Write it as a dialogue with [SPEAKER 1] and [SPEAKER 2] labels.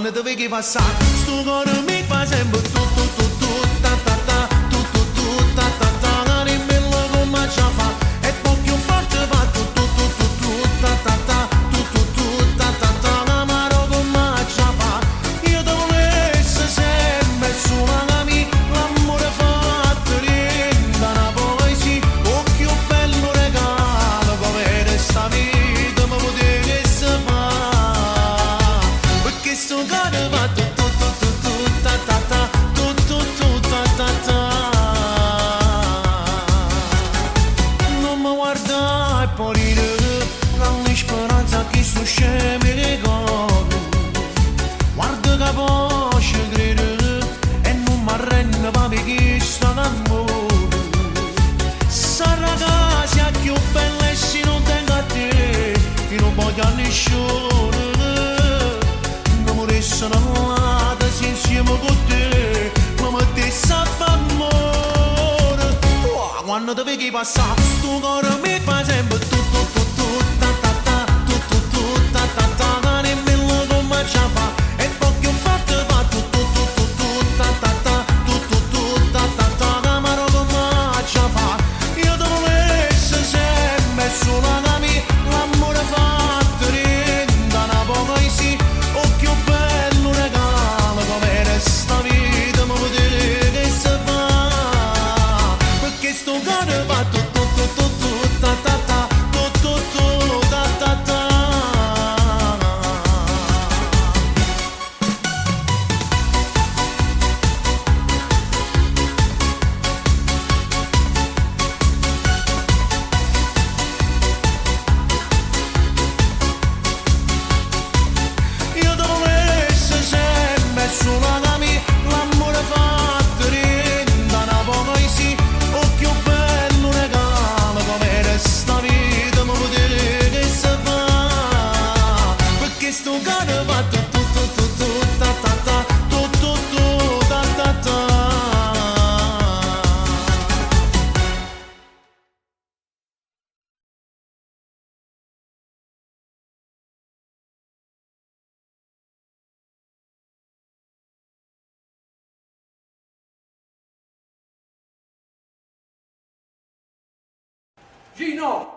[SPEAKER 1] quando ti vedi passare, sto cuore mi fa sempre tu tu tu tu ta ta ta, tu tu tu ta ta ta, che bello come ci fa, e poi più forte va tu tu tu tu tu ta ta ta, tu tu tu ta ta ta, amaro come ci fa, io ti volessi sempre sulla mia, l'amore fatto rientra una poesia, o più bello regalo come questa vita mi potesse fare, perché sto cuore va tu tu tu tu tu ta ta ta, tu tu tu ta ta ta. Non mi guardare poi ridere, la speranza che sto scemo ricordo, guarda che posso credere e non mi arrendo per chi sta d'amore. Sarà che sia più bella e se non tengo a te, io non voglio a nessuno, non vorresti una se insieme con te, ma mi mettessi a fare amore. Quando ti vedi passare, sto cuore mi fa sempre tu tu tu tu ta ta ta, tu tu tu ta ta ta, che bello come ci fa, e poi più forte va tu tu tu tu tu ta ta ta, tu tu tu ta ta ta, che amaro come ci fa, io ti volessi sempre sulla mia, l'amore fatto rientra una poesia, o più bello regalo come resta vita mi potesse fare, perché sto cuore va tu tu tu tu tu ta ta ta, tu tu tu ta ta ta. Io ti volessi sempre sulla mia, l'amore fatto rientra una poesia, o più bello regalo come resta vita mi potesse fare, perché sto cuore va tu tu tu tu tu ta ta ta, tu tu tu ta ta ta.
[SPEAKER 2] Gino!